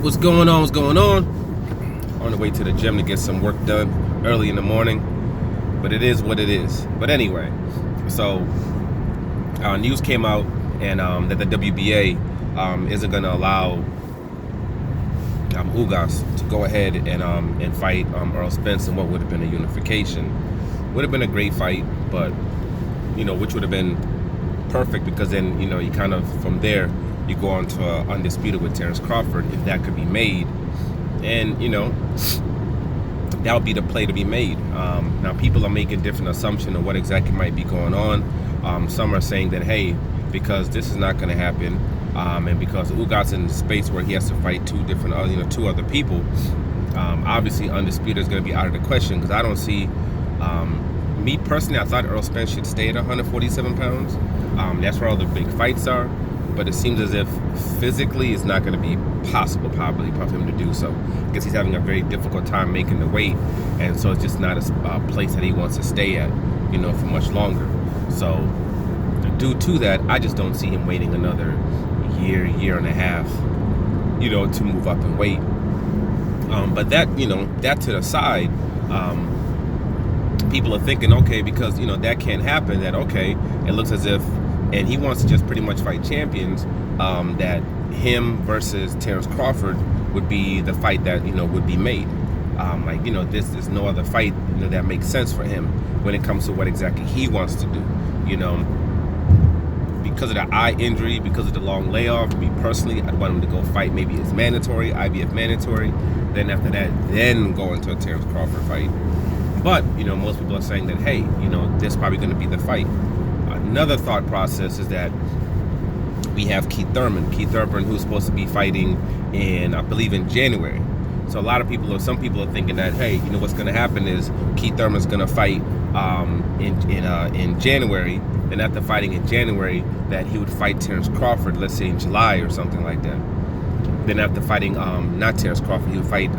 What's going on? What's going on? On the way to the gym to get some work done early in the morning. But it is what it is. But anyway, so news came out and that the WBA isn't going to allow Ugas to go ahead and fight Earl Spence in what would have been a unification. Would have been a great fight, but which would have been perfect, because then you kind of from there you go on to undisputed with Terrence Crawford, if that could be made, and that would be the play to be made. Now people are making different assumptions of what exactly might be going on. Some are saying that, hey, because this is not going to happen, and because Ugas in the space where he has to fight two other people, obviously undisputed is going to be out of the question, because I don't see. Me personally, I thought Earl Spence should stay at 147 pounds. That's where all the big fights are. But it seems as if physically it's not going to be possible probably for him to do so. I guess he's having a very difficult time making the weight. And so it's just not a place that he wants to stay at, for much longer. So due to that, I just don't see him waiting another year and a half, to move up in weight. But that, that to the side, people are thinking, okay, because that can't happen, that okay, it looks as if, and he wants to just pretty much fight champions, that him versus Terrence Crawford would be the fight that would be made. This is no other fight that makes sense for him when it comes to what exactly he wants to do. Because of the eye injury, because of the long layoff, me personally, I'd want him to go fight maybe his mandatory, IBF mandatory, then after that, then go into a Terrence Crawford fight. But, most people are saying that, hey, this is probably going to be the fight. Another thought process is that we have Keith Thurman, who's supposed to be fighting in, I believe, in January. So some people are thinking that, hey, what's going to happen is Keith Thurman's going to fight in January, and after fighting in January, that he would fight Terrence Crawford, let's say in July or something like that. Then after fighting, not Terrence Crawford, he would fight,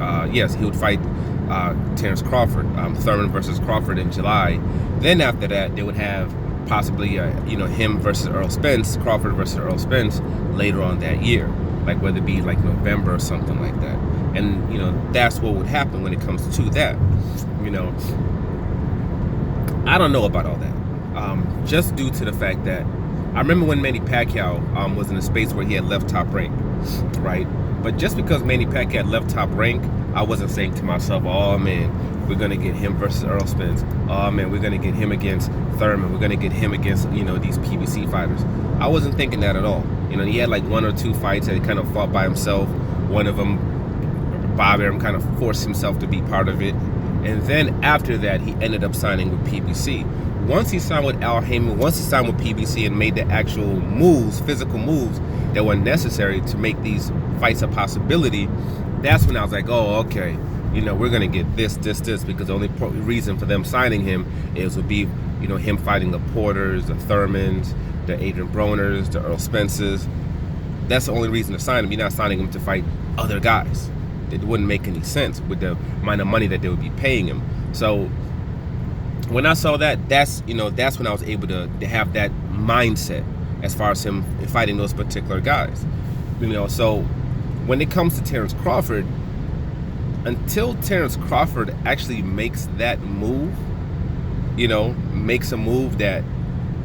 Terrence Crawford, Thurman versus Crawford in July. Then after that, they would have possibly, him versus Earl Spence, Crawford versus Earl Spence later on that year, like whether it be like November or something like that. And, that's what would happen when it comes to that. I don't know about all that. Just due to the fact that I remember when Manny Pacquiao was in a space where he had left Top Rank, right? But just because Manny Pacquiao had left Top Rank, I wasn't saying to myself, oh man, we're going to get him versus Earl Spence. Oh man, we're going to get him against Thurman. We're going to get him against, these PBC fighters. I wasn't thinking that at all. He had like one or two fights that he kind of fought by himself. One of them, Bob Arum kind of forced himself to be part of it. And then after that, he ended up signing with PBC. Once he signed with Al Heyman, once he signed with PBC and made the actual moves, physical moves that were necessary to make these fights a possibility, that's when I was like, oh, okay, we're going to get this, because the only reason for them signing him would be, him fighting the Porters, the Thurmans, the Adrian Broners, the Earl Spences. That's the only reason to sign him. You're not signing him to fight other guys. It wouldn't make any sense with the amount of money that they would be paying him. So when I saw that, that's when I was able to have that mindset as far as him fighting those particular guys. So when it comes to Terrence Crawford, until Terrence Crawford actually makes that move, makes a move that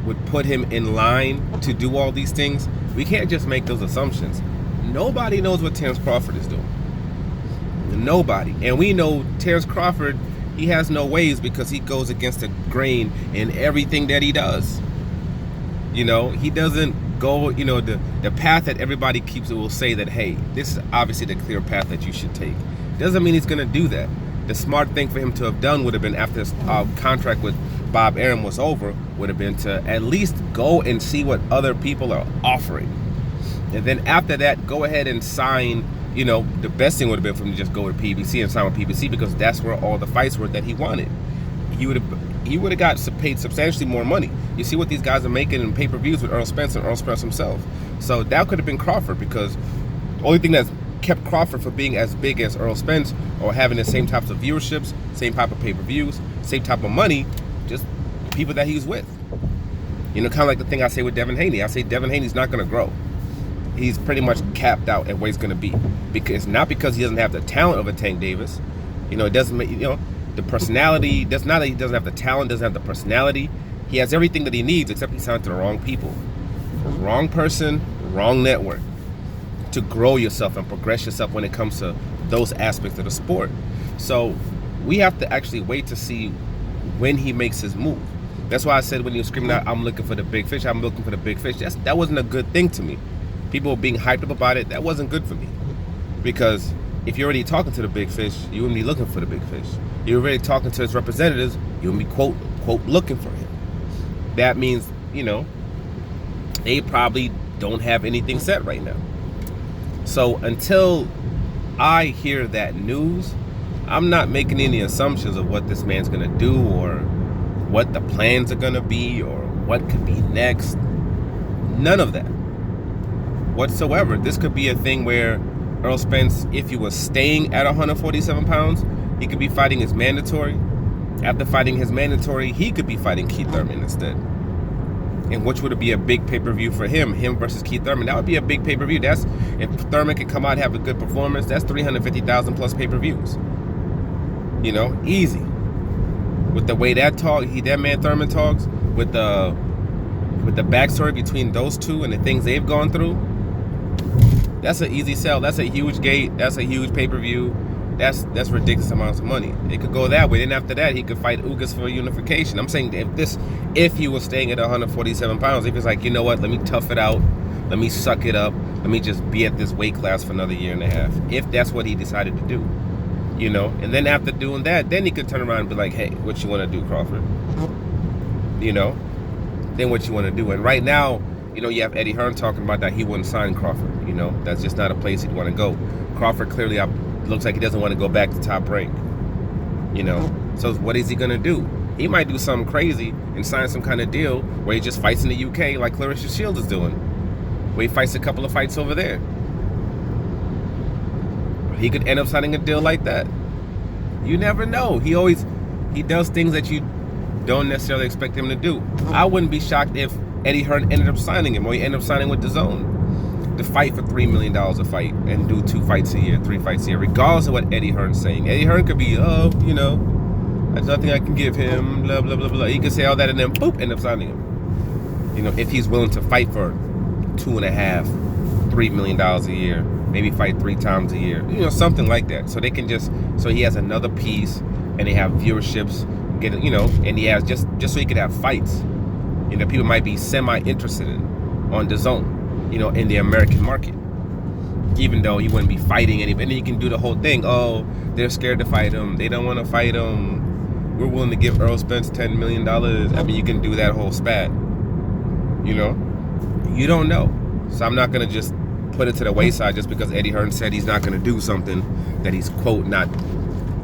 would put him in line to do all these things, we can't just make those assumptions. Nobody knows what Terrence Crawford is doing. Nobody. And we know Terrence Crawford, he has no ways, because he goes against the grain in everything that he does. He doesn't go, the path that everybody will say that, hey, this is obviously the clear path that you should take. Doesn't mean he's going to do that. The smart thing for him to have done would have been, after his contract with Bob Arum was over, would have been to at least go and see what other people are offering. And then after that, go ahead and sign. The best thing would have been for him to just go to PBC and sign with PBC, because that's where all the fights were that he wanted. He would have got paid substantially more money. You see what these guys are making in pay-per-views with Earl Spence and Earl Spence himself. So that could have been Crawford, because the only thing that's kept Crawford from being as big as Earl Spence, or having the same types of viewerships, same type of pay-per-views, same type of money, just people that he's with. Kind of like the thing I say with Devin Haney. I say Devin Haney's not going to grow. he's pretty much capped out at where he's going to be. Because not because he doesn't have the talent of a Tank Davis. It doesn't make, the personality, that's not that he doesn't have the talent, doesn't have the personality. He has everything that he needs, except he signed to the wrong people. Wrong person, wrong network to grow yourself and progress yourself when it comes to those aspects of the sport. So we have to actually wait to see when he makes his move. That's why I said when he was screaming out, I'm looking for the big fish, I'm looking for the big fish. That wasn't a good thing to me. People were being hyped up about it. That wasn't good for me. Because if you're already talking to the big fish, you wouldn't be looking for the big fish. You're already talking to his representatives, you wouldn't be, quote, looking for him. That means, they probably don't have anything set right now. So until I hear that news, I'm not making any assumptions of what this man's going to do or what the plans are going to be or what could be next. None of that whatsoever. This could be a thing where Errol Spence, if he was staying at 147 pounds, he could be fighting his mandatory. After fighting his mandatory, he could be fighting Keith Thurman instead. And which would be a big pay-per-view for him versus Keith Thurman. That would be a big pay-per-view. That's, if Thurman can come out and have a good performance, that's 350,000 plus pay-per-views. Easy. With the way that man Thurman talks, with the backstory between those two and the things they've gone through, that's an easy sell. That's a huge gate. That's a huge pay-per-view. That's ridiculous amounts of money. It could go that way. Then after that, he could fight Ugas for unification. I'm saying if he was staying at 147 pounds, if he's like, you know what, let me tough it out, let me suck it up, let me just be at this weight class for another year and a half. If that's what he decided to do, and then after doing that, then he could turn around and be like, hey, what you want to do, Crawford? Then what you want to do? And right now, you have Eddie Hearn talking about that he wouldn't sign Crawford. That's just not a place he'd want to go. Crawford clearly looks like he doesn't want to go back to Top Rank. So what is he going to do? He might do something crazy and sign some kind of deal where he just fights in the UK like Clarence Shields is doing, where he fights a couple of fights over there. He could end up signing a deal like that. You never know. He does things that you don't necessarily expect him to do. I wouldn't be shocked if Eddie Hearn ended up signing him, or he ended up signing with DAZN to fight for $3 million a fight and do 2 fights a year, 3 fights a year, regardless of what Eddie Hearn's saying. Eddie Hearn could be, there's nothing I can give him, blah, blah, blah, blah. He could say all that and then, boop, end up signing him. If he's willing to fight for $2.5, $3 million a year, maybe fight 3 times a year, something like that. So they can so he has another piece and they have viewerships, and he has just so he could have fights. People might be semi-interested on DAZN. In the American market, even though he wouldn't be fighting anybody. And then you can do the whole thing. Oh, they're scared to fight him. They don't want to fight him. We're willing to give Errol Spence $10 million. I mean, you can do that whole spat. You don't know. So I'm not going to just put it to the wayside just because Eddie Hearn said he's not going to do something that he's, quote, not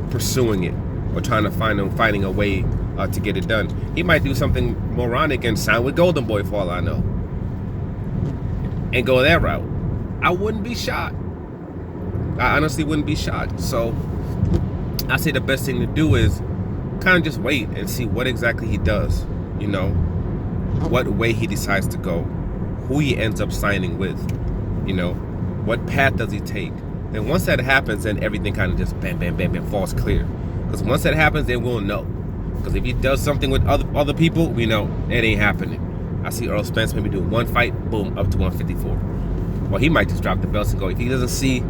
pursuing it or trying to finding a way to get it done. He might do something moronic and sign with Golden Boy for all I know. And go that route. I wouldn't be shocked. I honestly wouldn't be shocked. So I say the best thing to do is kind of just wait and see what exactly he does. What way he decides to go, who he ends up signing with, what path does he take. Then once that happens, then everything kind of just bam, bam, bam, bam, falls clear. Because once that happens, then we'll know. Because if he does something with other people, we know it ain't happening. I see Errol Spence maybe do 1 fight, boom, up to 154. Well, he might just drop the belts and go. If he doesn't see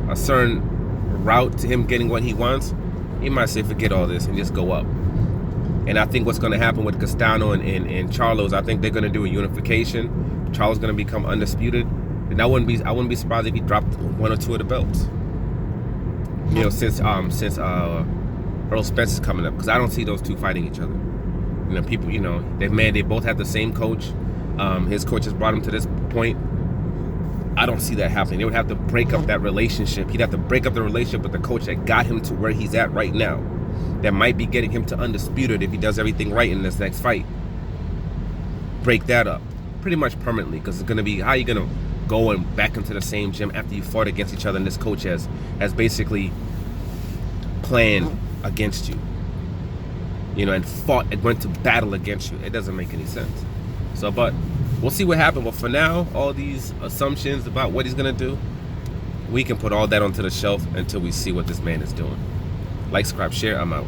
a certain route to him getting what he wants, he might say, forget all this and just go up. And I think what's going to happen with Castano and Charlo's, I think they're going to do a unification. Charlo's going to become undisputed. And I wouldn't be surprised if he dropped 1 or 2 of the belts. Since Errol Spence is coming up, because I don't see those two fighting each other. People, they both have the same coach. His coach has brought him to this point. I don't see that happening. They would have to break up that relationship. He'd have to break up the relationship with the coach that got him to where he's at right now. That might be getting him to undisputed if he does everything right in this next fight. Break that up pretty much permanently, because it's going to be, how are you going to go and back into the same gym after you fought against each other and this coach has basically planned against you, and fought and went to battle against you? It doesn't make any sense. So, but we'll see what happens. But for now, all these assumptions about what he's gonna do, we can put all that onto the shelf until we see what this man is doing. Like, subscribe, share. I'm out.